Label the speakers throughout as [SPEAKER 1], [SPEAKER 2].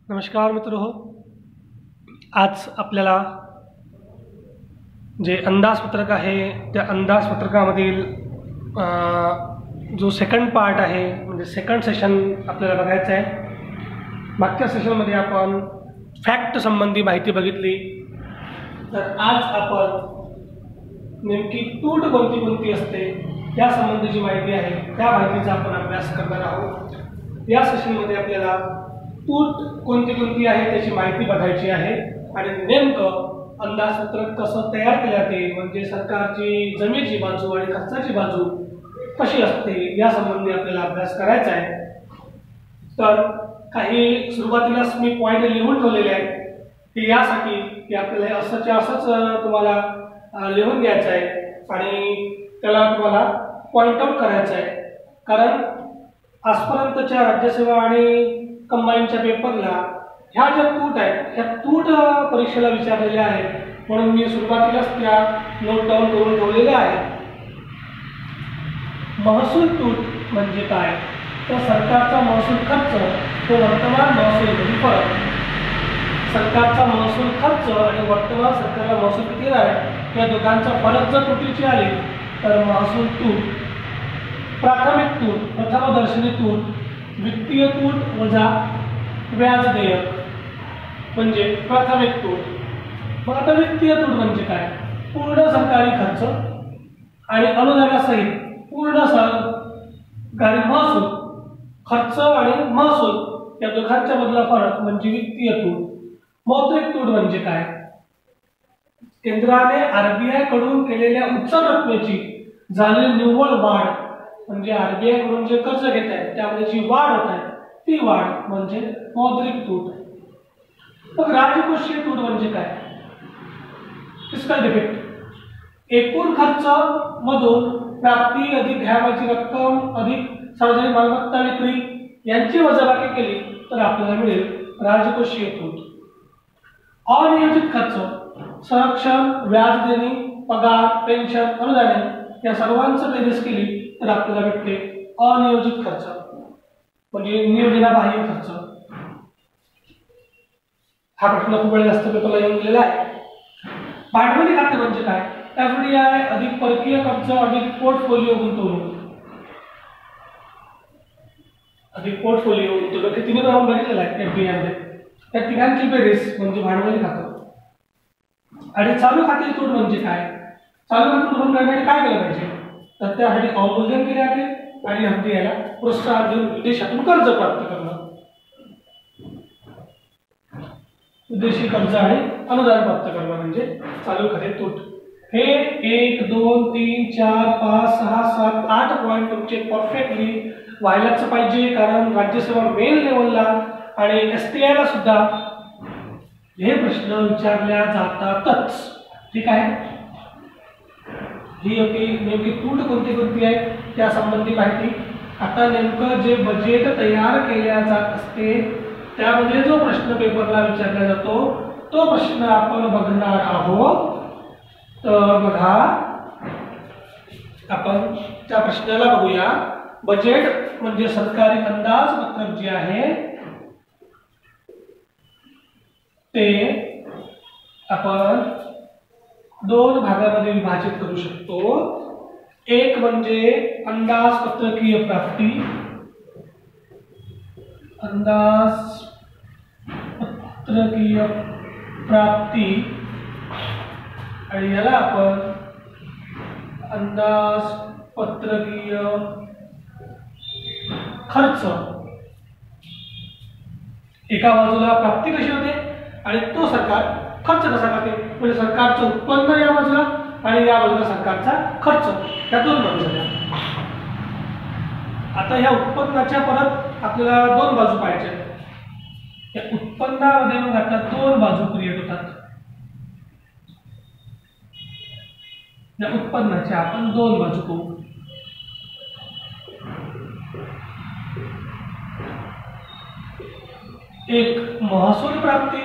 [SPEAKER 1] नमस्कार मित्रहो, आज आपल्याला जे अंदाजपत्रक आहे त्या अंदाजपत्रकामधील जो सेकंड पार्ट आहे म्हणजे सेकंड सेशन आपल्याला बघायचं आहे। मागच्या सेशनमध्ये आपण फॅक्ट संबंधी माहिती बघितली, तर आज आपण नेमकी तूट कोणती कोणती असते या संबंधीची माहिती आहे त्या माहितीचा आपण अभ्यास करणार आहोत। या सेशनमध्ये आपल्याला तूट कोणती कोणती आहे त्याची माहिती बघायची आहे आणि नेमकं अंदाजपत्रक कसं तयार केलं जाते, म्हणजे सरकारची जमेची बाजू आणि खर्चाची बाजू कशी असते या संबंधी आपल्याला अभ्यास करायचा आहे। तर काही सुरुवातीलाच मी पॉईंट लिहून ठेवलेले आहेत की यासाठी की आपल्याला असंच तुम्हाला लिहून घ्यायचं आहे आणि त्याला तुम्हाला पॉईंट आउट करायचं आहे, कारण आजपर्यंतच्या राज्यसेवा आणि कंबाईनच्या पेपरला ह्या ज्या तूट आहेत ह्या तूट परीक्षेला विचारलेल्या आहेत, म्हणून मी सुरुवातीलाच त्या नोट डाऊन करून ठेवलेल्या आहेत। महसूल तूट म्हणजे काय, तर सरकारचा महसूल खर्च तो वर्तमान महसूल फरक, सरकारचा महसूल खर्च आणि वर्तमान सरकारला महसूल किती आहे या दोघांचा फरक जर तुटीची आली तर महसूल तूट, प्राथमिक तूट, प्रथमदर्शनी तूट, वित्तीय तूट वजा व्याज देयक म्हणजे प्राथमिक तूट। मग आता वित्तीय तूट म्हणजे काय, पूर्ण सरकारी खर्च आणि अनुदानासहित पूर्ण सरकारी महसूल, खर्च आणि महसूल या दोघांच्या मधला फरक म्हणजे वित्तीय तूट। मौद्रिक तूट म्हणजे काय, केंद्राने आरबीआय कडून केलेल्या उचल रकमेची झालेली निव्वळ वाढ म्हणजे आरबीआय कडून जे कर्ज घेत आहे त्यामध्ये जी वाढ होत आहे ती वाढ म्हणजे मौद्रिक तूट। मग राजकोषीय तूट म्हणजे काय, फिस्कल डिफेक्ट, एकूण खर्च मधून प्राप्ती अधिक घ्यावयाची रक्कम अधिक सार्वजनिक मालमत्ता विक्री यांची वजाबाकी केली तर आपल्याला मिळेल राजकोषीय तूट। अनियोजित खर्च, संरक्षण, व्याज देणे, पगार, पेन्शन, अनुदाने या सर्वांचं बेरीज केली तर आपल्याला भेटते अनियोजित खर्च म्हणजे नियोजनाबाह्य खर्च। हा प्रश्न खूप वेळ जास्त पेपरला येऊन गेलेला आहे। भांडवली खाते म्हणजे काय, एफडीआय अधिक परकीय खर्च अधिक पोर्टफोलिओ गुंतवणूक, अधिक पोर्टफोलिओ गुंतवणूक हे तिन्ही आपण बघितलेलं आहे एफडीआय मध्ये, त्या तिघांची बेरीज म्हणजे भांडवली खातं। आणि चालू खाते तूट म्हणजे काय, चालू खाते तूट करण्यासाठी काय केलं पाहिजे, तर त्यासाठी अवमूल्यन केले जाते आणि एफडीआयला प्रोत्साहन देऊन विदेशातून कर्ज प्राप्त करणं, विदेशी कर्ज आणि अनुदान प्राप्त करणं म्हणजे चालू खाते तूट। हे 1 2 3 4 5 6 7 8 पॉईंट तुमचे परफेक्टली व्हायलाच पाहिजे, कारण राज्यसेवा मेन लेवलला आणि एसटीआय ला सुद्धा हे प्रश्न विचारल्या जातातच। ठीक आहे, ही होती नेमकी तूट कोणती कोणती आहे त्या संबंधी माहिती। आता नेमकं जे बजेट तयार केल्या जात असते त्यामध्ये जो प्रश्न पेपरला विचारला जातो तो प्रश्न आपण बघणार आहोत। तर बघा, आपण त्या प्रश्नाला बघूया। बजेट म्हणजे सरकारी अंदाजपत्रक जे आहे ते आपण दोन भागामध्ये विभाजित करू शकतो। एक म्हणजे अंदाजपत्रकीय प्राप्ती, अंदाजपत्रकीय प्राप्ती आणि याला आपण अंदाजपत्रकीय खर्च। एका बाजूला प्राप्ती कशी होते आणि तो सरकार खर्च कसा करते, म्हणजे सरकारचं उत्पन्न या बाजूला आणि या बाजूला सरकारचा खर्च, या दोन बाजू झाल्या। आता या उत्पन्नाच्या परत आपल्याला दोन बाजू पाहिजे, या उत्पन्नामध्ये मग आता दोन बाजू क्रिएट होतात, या उत्पन्नाच्या आपण दोन बाजू करू। एक महसूल प्राप्ती,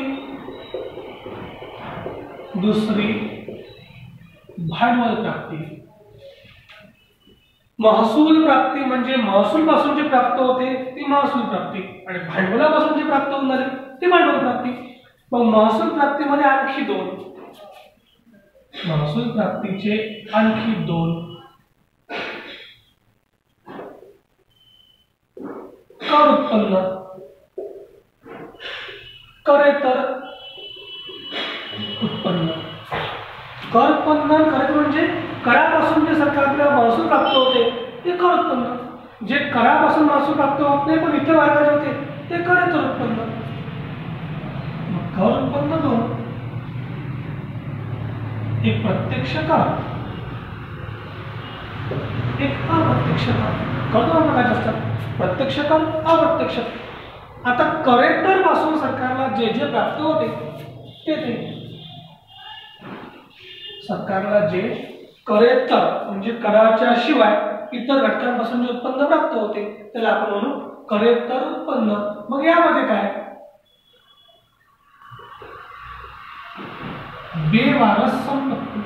[SPEAKER 1] दुसरी भांडवल प्राप्ती। महसूल प्राप्ती म्हणजे महसूल पासून जे प्राप्त होते ती महसूल प्राप्ती आणि भांडवलापासून जे प्राप्त होणार ती भांडवल मग महसूल प्राप्तीमध्ये आणखी दोन, महसूल प्राप्तीचे आणखी दोन कर उत्पन्न, करेतर उत्पन्न. कर उत्पन्न करायचं म्हणजे करापासून जे सरकारला महसूल प्राप्त होते ते कर उत्पन्न, जे करापासून महसूल प्राप्त होत नाही पण इतर मार्गाने होते ते करेतर उत्पन्न. कर उत्पन्न दोन, एक प्रत्यक्ष कर, एक अप्रत्यक्ष कर. कर दोन प्रकारचे असतात, प्रत्यक्ष कर, अप्रत्यक्ष. आता करेतर पासून सरकारला जे जे प्राप्त होते ते सरकारला जे करेतर म्हणजे कराच्या शिवाय इतर घटकांपासून जे उत्पन्न प्राप्त होते त्याला आपण म्हणू करेतर उत्पन्न. मग यामध्ये काय, बेवारस संपत्ती,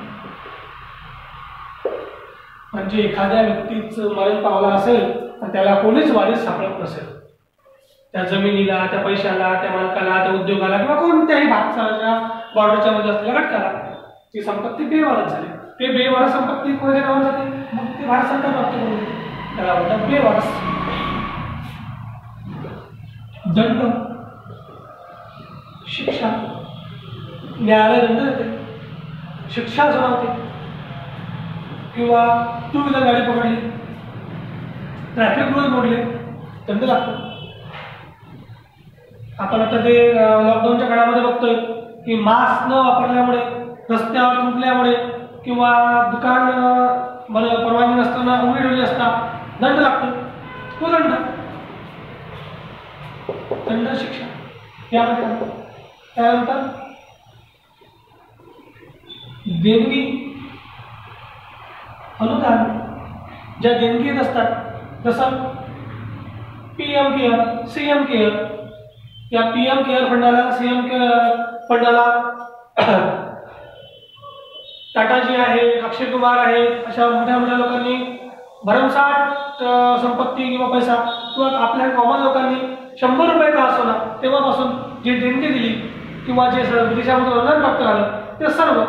[SPEAKER 1] म्हणजे एखाद्या व्यक्तीचं मरण पावलं असेल तर त्याला कोणीच वारीस सापडत नसेल, त्या जमिनीला, त्या पैशाला, त्या मालकाला, त्या उद्योगाला किंवा कोणत्याही भागच्या बॉर्डरच्या मध्ये असलेल्या घटकाला ती संपत्ती बेवारस झाली. ते बेवारस संपत्ती कोणाच्या नावावर जाते, मग ते वारसांना प्राप्त करून देते, त्याला म्हणतात बेवारस. दंड, शिक्षा, न्यायालय दंड देते, शिक्षा सुनावते. किंवा टू व्हीलर गाडी पकडली, ट्रॅफिक रूल मोडले, दंड लागतो. आपण आता ते लॉकडाऊनच्या काळामध्ये बघतोय की मास्क न वापरल्यामुळे, रस्त्यावर थुंकल्यामुळे किंवा दुकान परवानगी नसताना उघडी ठेवली असता दंड लागतो. तो दंड, दंड शिक्षा यामध्ये. त्यानंतर देणगी, अनुदान, ज्या देणगी येत असतात जसं पीएम केअर, सीएम केअर. या पीएम केअर फंडाला, सीएम केअर फंडाला टाटाजी आहे, अक्षय कुमार आहे, अशा मोठ्या मोठ्या लोकांनी भरमसाठ संपत्ती किंवा पैसा किंवा आपल्या कॉमन लोकांनी 100 रुपये का असो ना तेव्हापासून जी देणगी दिली किंवा जे विदेशामध्ये अनुदान प्राप्त झालं ते सर्व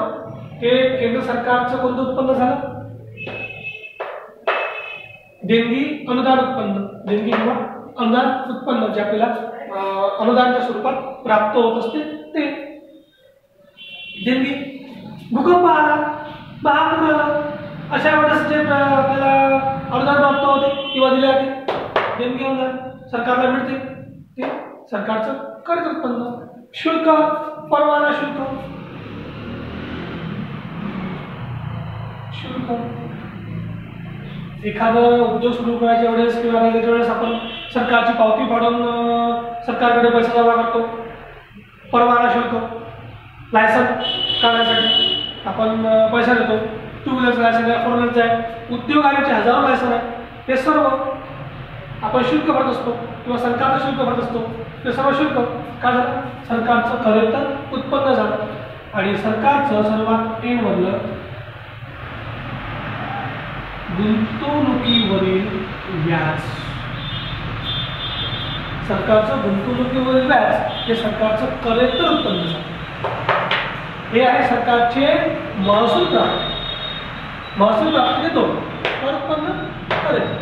[SPEAKER 1] हे केंद्र सरकारचं कोणतं उत्पन्न झालं, देणगी अनुदान उत्पन्न. देणगी किंवा अनुदान उत्पन्न जे आपल्याला अनुदानाच्या स्वरूपात प्राप्त होत असते ते देणगी. भूकंप आला, महापूर आला, अशा वेळेस जे आपल्याला अनुदान प्राप्त होते किंवा दिले जाते देणगी अनुदान सरकारला मिळते ते सरकारचं कर उत्पन्न. शुल्क, परवाना शुल्क, शुल्क एखादं उद्योग सुरू करायच्या वेळेस किंवा त्याच्या वेळेस आपण सरकारची पावती फाडून सरकारकडे पैसा जमा करतो. परवाना शुल्क, लायसन काढण्यासाठी आपण पैसा देतो. टू व्हीलरचं लायसन आहे, फोर व्हीलरचं आहे, उद्योगांचे हजारो लायसन आहे, ते सर्व आपण शुल्क भरत असतो किंवा सरकारचं शुल्क भरत असतो. ते सर्व शुल्क का झालं, सरकारचं खरं तर उत्पन्न झालं. आणि सरकारचं सर्वात मधलं गुंतवणुकीवरील व्याज, सरकारचं गुंतवणुकीवरील व्याज हे सरकारचं करेतर उत्पन्न झालं. हे आहे सरकारचे महसूल प्राप्ती. महसूल प्राप्तीचे दोन, कर उत्पन्न, करेतर.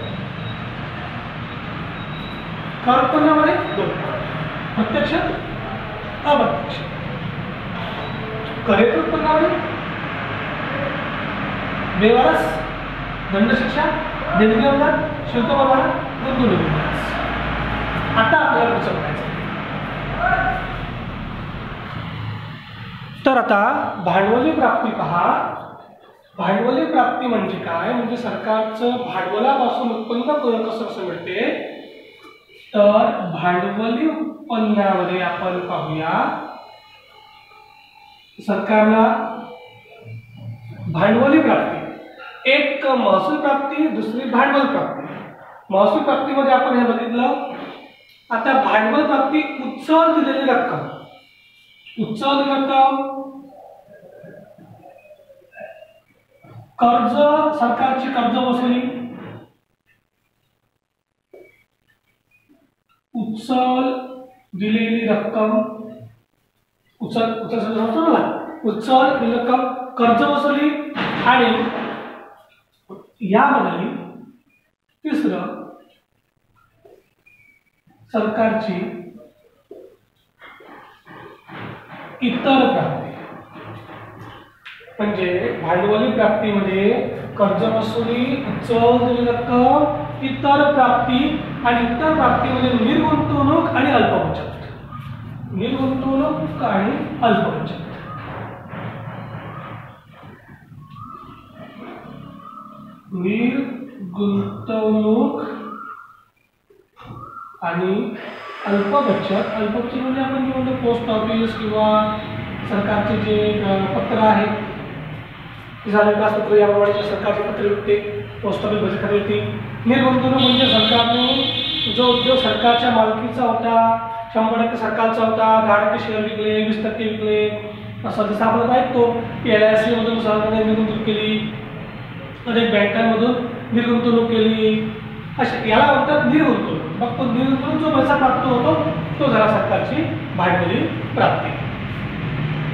[SPEAKER 1] कर उत्पन्नामध्ये दोन, प्रत्यक्ष, अप्रत्यक्ष. करेतर उत्पन्नामध्ये बेवारस, दंड शिक्षा, देणगी अनुदान, शुल्क, परवाना, गुंतवणूक. आता आपल्याला पुढचं बघायचं. तर आता भांडवली प्राप्ती पहा. भांडवली प्राप्ती म्हणजे काय, म्हणजे सरकारचं भांडवलापासून उत्पन्न कसं मिळते. तर भांडवली उत्पन्नामध्ये आपण पाहूया सरकारला भांडवली प्राप्ती, एक महसूल प्राप्ती, दुसरी भांडवल प्राप्ती. महसूल प्राप्तीमध्ये आपण हे बघितलं. आता भांडवल प्राप्ती उचल दिलेली रक्कम, उचल रक्कम, कर्ज, सरकारची कर्ज वसुली, उचल दिलेली रक्कम, उचल रक्कम, कर्ज वसुली आणि यामध्ये तिसरं सरकारची इतर प्राप्ती, म्हणजे भांडवली प्राप्तीमध्ये कर्ज वसुली, उचल रक्कम, इतर प्राप्ती आणि इतर प्राप्तीमध्ये निर्गुंतवणूक आणि अल्प बचत. निर्गुंतवणूक आणि अल्प बचत. निर्गुंतवणूक आणि अल्प बचत. अल्प बचत म्हणजे आपण जे म्हणतो पोस्ट ऑफिस किंवा सरकारचे जे पत्र आहेत, विकास पत्र याप्रमाणे सरकारचे पत्र विकते, पोस्ट ऑफिस बचत खाते होती. निर्गुंतवणूक म्हणजे सरकारने जो उद्योग सरकारच्या मालकीचा होता, 100% सरकारचा होता, 10% शेअर विकले, 20% विकले, असं जसं आपण ऐकतो LIC मधून सरकारने निर्गुंतवणूक केली, अनेक बँकांमधून निर्गुंतवणूक केली, असे याला म्हणतात निर्गुंतवणूक. मग तो निर्गुंतवणूक जो पैसा प्राप्त होतो तो झाला सरकारची भांडवली प्राप्ती.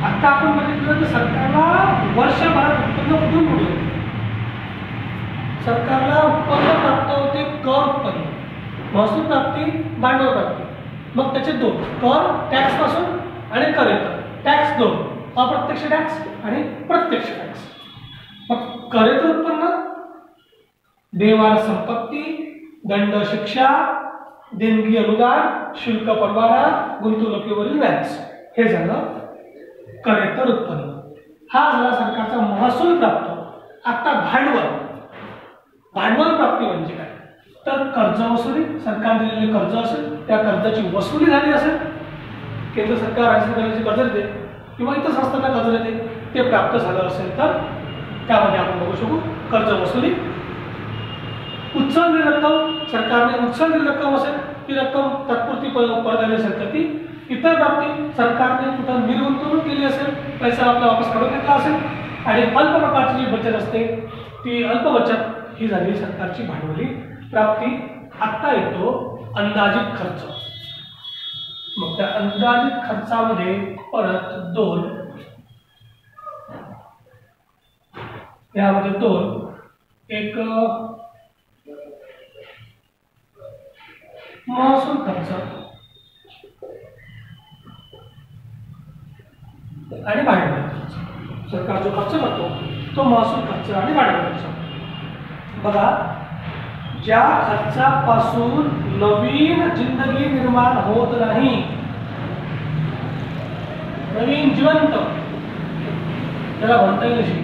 [SPEAKER 1] आता आपण बघितलं तर सरकारला वर्षभरात उत्पन्न कुठून कुठे, सरकारला उत्पन्न प्राप्त होते कर उत्पन्न, महसूल प्राप्ती, भांडवल प्राप्ती. मग त्याचे दोन, कर टॅक्स पासून आणि कर येतं. टॅक्स दोन, अप्रत्यक्ष टॅक्स आणि प्रत्यक्ष टॅक्स. मग कर येतं उत्पन्न, व्यवहार संपत्ती, दंड शिक्षा, देणगी अनुदान, शुल्क परवाना, गुंतवणुकीवरील व्याज, हे झालं कर येतं उत्पन्न. हा झाला सरकारचा महसूल प्राप्त. आता भांडवल प्राप्ती म्हणजे काय, तर कर्ज वसुली, सरकार दिलेले कर्ज असेल त्या कर्जाची वसुली झाली असेल, केंद्र सरकार राज्य सरकारची कर्ज देते किंवा इतर संस्थांना कर्ज देते, ते प्राप्त झालं असेल तर त्यामध्ये आपण बघू शकू कर्ज वसुली. उचललेली रक्कम, सरकारने उचललेली रक्कम असेल ती रक्कम तात्पुरती परत आली असेल तर ती इतर प्राप्ती. सरकारने कुठं निर्गुंतवणूक केली असेल, पैसा आपला वापस काढून घेतला असेल, आणि अल्प प्रकारची जी बचत असते ती अल्प बचत, ही झाली सरकारची भांडवली प्राप्ती. आता येतो अंदाजित खर्च. मग त्या अंदाजित खर्चामध्ये परत दोन, यामध्ये दोन, एक महसूल खर्च आणि भांडवल खर्च. सरकार जो खर्च करतो तो महसूल खर्च आणि भांडवल खर्च. बघा, ज्या खर्चापासून नवीन जिंदगी निर्माण होत नाही, नवीन जिवंत त्याला म्हणता येईल अशी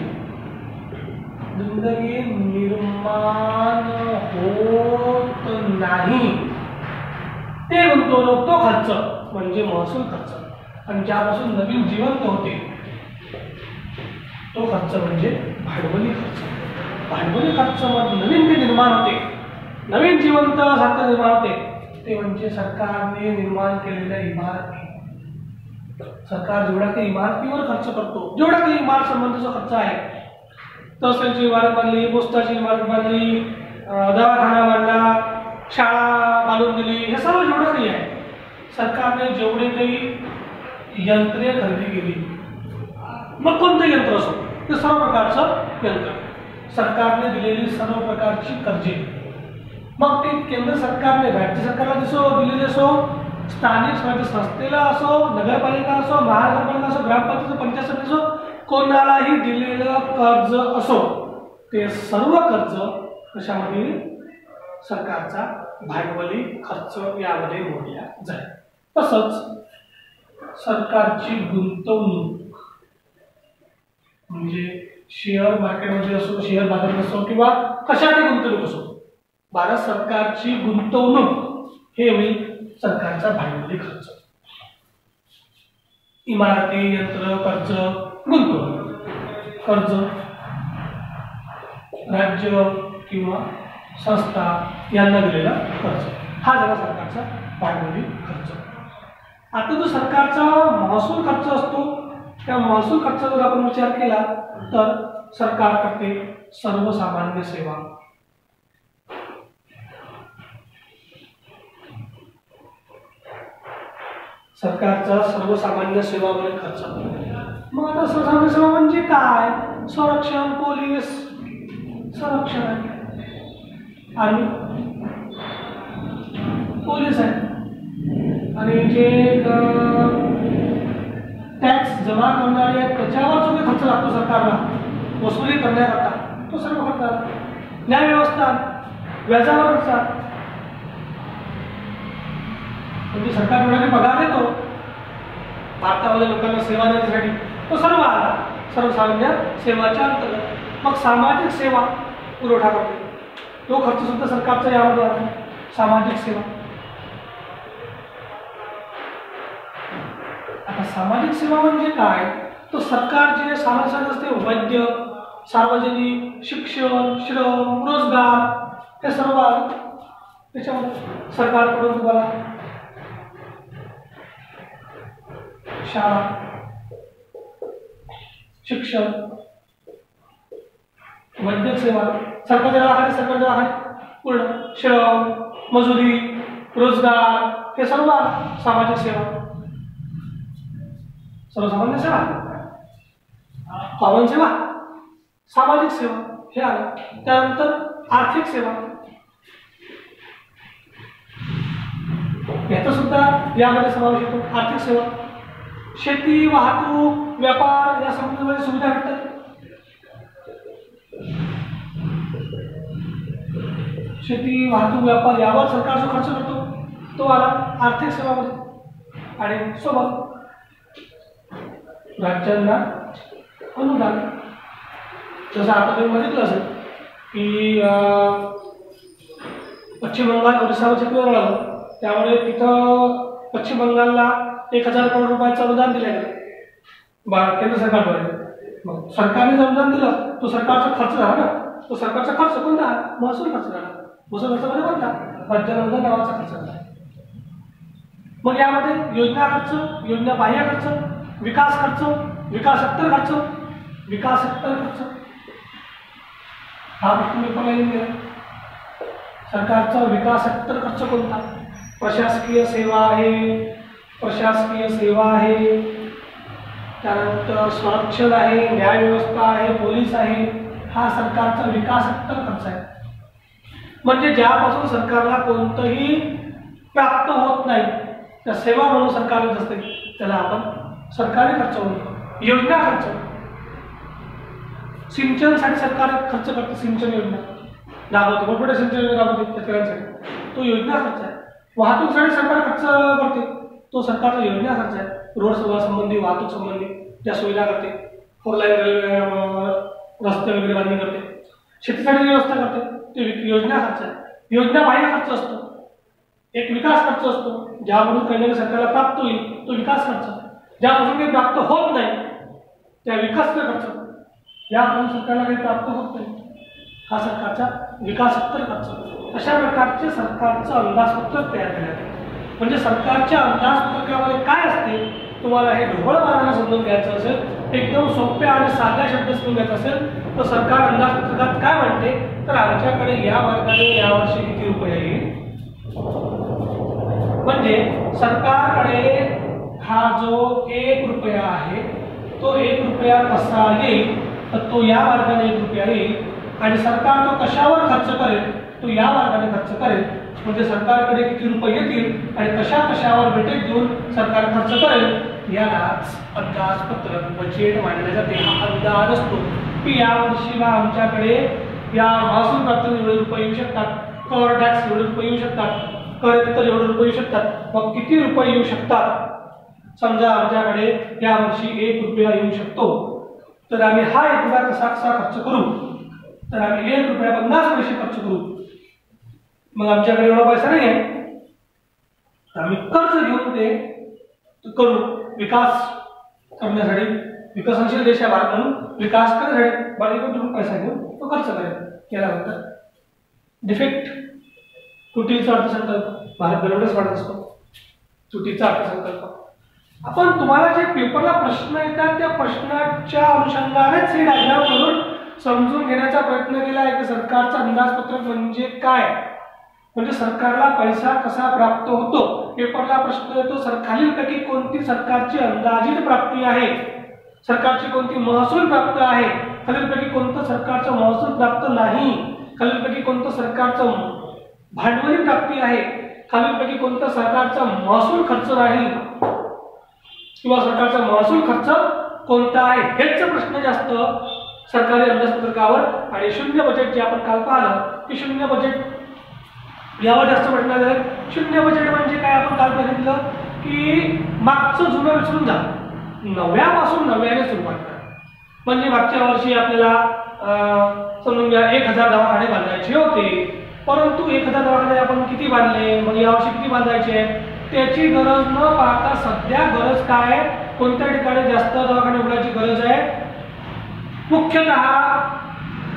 [SPEAKER 1] जिंदगी निर्माण होत नाही, ते गुंतवणूक, तो खर्च म्हणजे महसूल खर्च. आणि ज्यापासून नवीन जिवंत होते तो खर्च म्हणजे भांडवली खर्च. भांडवली खर्च मध्ये नवीन ते निर्माण होते, नवीन जिवंत सारखं निर्माण होते, ते म्हणजे सरकारने निर्माण केलेल्या इमारती. सरकार जेवढा काही इमारतीवर खर्च करतो, जेवढा काही इमारत संबंधीचा खर्च आहे, तहसीलची इमारत बांधली, पोस्टाची इमारत बांधली, दवाखाना बांधला, शाळा बांधून दिली, हे सर्व जेवढं काही आहे, सरकारने जेवढे काही यंत्रे खरेदी केली, मग कोणतं यंत्र असो, ते सर्व प्रकारचं यंत्र, सरकारने दिलेली सर्व प्रकारची कर्जे, मग ते केंद्र सरकारने राज्य सरकारला दिलेले असो, स्थानिक स्वराज्य संस्थेला असो, नगरपालिका असो, महानगरपालिका असो, ग्रामपंचायत, पंचायत समिती असो, कोणालाही दिलेलं कर्ज असो, ते सर्व कर्ज कशामध्ये सरकारचा भांडवली खर्च यामध्ये मोडला जाईल. तसंच सरकारची गुंतवणूक म्हणजे शेअर मार्केटमध्ये असो, शेअर बाजारात असो किंवा कशासाठी गुंतवणूक असो, भारत सरकारची गुंतवणूक हे होईल सरकारचा भांडवली खर्च. इमारती, यंत्र, कर्ज, गुंतवणूक, कर्ज राज्य किंवा संस्था यांना दिलेला खर्च, हा झाला सरकारचा भांडवली खर्च. आता जो सरकारचा महसूल खर्च असतो, त्या महसूल खर्चाचा जर आपण विचार केला तर सरकार करते सर्वसामान्य सेवा, सरकारचा सर्वसामान्य सेवामध्ये खर्च. मग आता सर्वसामान्य सेवा म्हणजे काय? संरक्षण, पोलीस संरक्षण आहे, आर्मी पोलीस आहे, आणि जे टॅक्स जमा करणारे आहेत त्याच्यावर जो काही खर्च लागतो सरकारला वसुली करण्याकरता तो सर्व खर्च. न्याय व्यवस्था, व्याजावर खर्च, म्हणजे सरकार एवढा पगार देतो भारतामध्ये लोकांना सेवा देण्यासाठी, तो सर्व आला सर्वसामान्य सेवाच्या अंतर्गत. मग सामाजिक सेवा पुरवठा करते, तो खर्च सुद्धा सरकारचा यामध्ये आहे. सामाजिक सेवा, आता सामाजिक सेवा म्हणजे काय? तो सरकार जे सामाजिक असते, वैद्य, सार्वजनिक, शिक्षण, श्रम, रोजगार, हे सर्व त्याच्यामध्ये सरकारकडून तुम्हाला शाळा, शिक्षण, वैद्यक सेवा, सरकारी दवाखाने पूर्ण, श्रम, मजुरी, रोजगार, हे सर्व सामाजिक सेवा. सर्वसामान्य सेवा, कॉमन सेवा, सामाजिक सेवा हे आलं. त्यानंतर आर्थिक सेवा, याचा सुद्धा यामध्ये समावेश होतो. आर्थिक सेवा, शेती, वाहतूक, व्यापार या संबंधामध्ये सुविधा भेटतात. शेती, वाहतूक, व्यापार यावर सरकार जो खर्च करतो तो आला आर्थिक सेवामध्ये. आणि सोबत राज्यांना अनुदान, जसं आता तुम्ही बघितलं असेल की पश्चिम बंगाल ओरिसावर चक्रीवादळ आलं, त्यामुळे तिथं पश्चिम बंगालला 1000 करोड रुपयाचं अनुदान दिलं गेलं केंद्र सरकारद्वारे. मग सरकारने जे अनुदान दिलं तो सरकारचा खर्च झाला ना, तो सरकारचा खर्च कोणता? महसूल खर्च झाला. महसूल खर्चामध्ये कोणता? राज्याला अनुदान नावाचा खर्च झाला. मग यामध्ये योजना खर्च, योजना बाह्य खर्च, विकास खर्च, विकासोत्तर खर्च, विकासोत्तर खर्च हा गोष्टी मी पण सरकारचा विकासोत्तर खर्च कोणता? प्रशासकीय सेवा आहे, प्रशासकीय सेवा आहे, त्यानंतर संरक्षण आहे, न्याय व्यवस्था आहे, पोलीस आहे, हा सरकारचा विकासोत्तर खर्च आहे. म्हणजे ज्यापासून सरकारला कोणतंही प्राप्त होत नाही त्या सेवा म्हणून सरकारला असते त्याला आपण सरकारी खर्च म्हणतो. योजना खर्च, सिंचनसाठी सरकार खर्च करते, सिंचन योजना राबवते, मोठमोठ्या सिंचन योजना राबवते शेतकऱ्यांसाठी, तो योजना खर्च आहे. वाहतूकसाठी सरकार खर्च करते, तो सरकारचा योजना खर्च आहे. रोड सेवा संबंधी, वाहतूक संबंधी ज्या सुविधा करते, 4 लाईन रेल्वे, रस्ते वगैरे बांधणी करते, शेतीसाठी व्यवस्था करते, ते योजना खर्च आहे. योजना बाह्य खर्च असतो, एक विकास खर्च असतो, ज्यामधून काही सरकारला प्राप्त होईल तो विकास खर्च. ज्यापासून काही प्राप्त होत नाही त्या विकास खर्च, यापासून सरकारला काही प्राप्त होत नाही हा सरकारचा विकासोत्तर खर्च. अशा प्रकारचे सरकारचं अंदाजपत्रक तयार करण्यात येते. म्हणजे सरकारच्या अंदाजपत्रकामध्ये काय असते तुम्हाला हे ढोबळ मानाने समजून घ्यायचं असेल, एकदम सोप्या आणि साध्या शब्द समजून घ्यायचं असेल तर सरकार अंदाजपत्रकात काय म्हणते तर आमच्याकडे या वर्गाने यावर्षी किती रुपये येईल. म्हणजे सरकारकडे हा जो 1 रुपया आहे तो 1 रुपया कसा येईल तर तो या मार्गाने 1 रुपया येईल, आणि सरकार तो कशावर खर्च करेल तो या मार्गाने खर्च करेल. म्हणजे सरकारकडे किती रुपये येतील आणि कशावर वेटेज देऊन सरकार खर्च करेल यालाच अंदाजपत्रक, बजेट मांडण्याचा ते हा अंदाज असतो की या वर्षीला आमच्याकडे या महसूल प्राप्त एवढे रुपये येऊ शकतात, कर टॅक्स एवढे रुपये येऊ शकतात, कर इतर एवढे रुपये येऊ शकतात. मग किती रुपये येऊ शकतात? समजा आमच्याकडे या वर्षी 1 रुपया येऊ शकतो, तर आम्ही हा 1 रुपया कसा खर्च करू तर आम्ही 1 रुपया 50 पैसे खर्च करू. मग आमच्याकडे एवढा पैसा नाही आहे, आम्ही कर्ज घेऊन ते करू विकास करण्यासाठी. विकसनशील देश आहे भारत म्हणून विकास करण्यासाठी बाळगून पैसा घेऊन तो खर्च करेल. केल्यानंतर डिफेक्ट, तुटीचा अर्थसंकल्प, भारत दरवेळेस वाढत असतो तुटीचा अर्थसंकल्प. आपण तुम्हाला जे पेपरला प्रश्न येतात त्या प्रश्नाच्या अनुषंगानेच हे डायग्राम करून समजून घेण्याचा प्रयत्न केला आहे की सरकारचं अंदाजपत्रक म्हणजे काय, म्हणजे सरकारला पैसा कसा प्राप्त होतो पेपरला प्रश्न येतो खालीलपैकी कोणती सरकारची अंदाजित प्राप्ती आहे, सरकारची कोणती महसूल प्राप्त आहे, खालीलपैकी कोणतं सरकारचं महसूल प्राप्त नाही, खालीलपैकी कोणतं सरकारचं भांडवली प्राप्ती आहे, खालीलपैकी कोणतं सरकारचा महसूल खर्च नाही किंवा सरकारचा महसूल खर्च कोणता आहे, हेच प्रश्न जास्त सरकारी अंदाजपत्रकावर. आणि शून्य बजेट जे आपण काल पाहिलं की शून्य बजेट यावर जास्त प्रश्न आले. शून्य बजेट म्हणजे काय आपण काल बघितलं की मागचं जुनं विसरून जा, नव्यापासून नव्याने सुरुवात करा. म्हणजे मागच्या वर्षी आपल्याला समजून घ्या 1000 दवाखाने बांधायचे होते, परंतु 1000 दवाखाने आपण किती बांधले, मग यावर्षी किती बांधायचे, त्याची गरज न पाहता सध्या गरज काय आहे, कोणत्या ठिकाणी जास्त दवाखाने उघडायची गरज आहे, मुख्यतः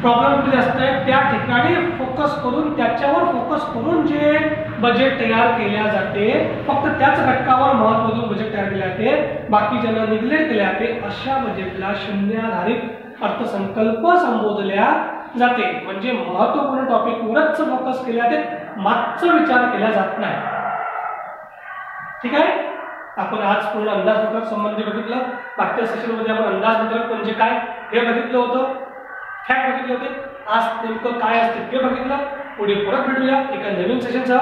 [SPEAKER 1] प्रॉब्लेम कुठे जास्त आहे त्या ठिकाणी फोकस करून त्याच्यावर फोकस करून जे बजेट तयार केल्या जाते, फक्त त्याच घटकावर महत्त्व देऊन बजेट तयार केले जाते, बाकीच्यांना निग्लेक्ट केले जाते, अशा बजेटला शून्याधारित अर्थसंकल्प संबोधल्या जाते. म्हणजे महत्त्वपूर्ण टॉपिकवरच फोकस केले जाते, मागचा विचार केला जात नाही. ठीक आहे. आपण आज पूर्ण अंदाजपत्रक संबंधी बघितलं. मागच्या सेशनमध्ये आपण अंदाजपत्रक म्हणजे काय हे बघितलं होतं, फॅक्ट बघितले होते. आज नेमकं काय असते ते बघितलं. पुढे परत भेटूया एका नवीन सेशनसह.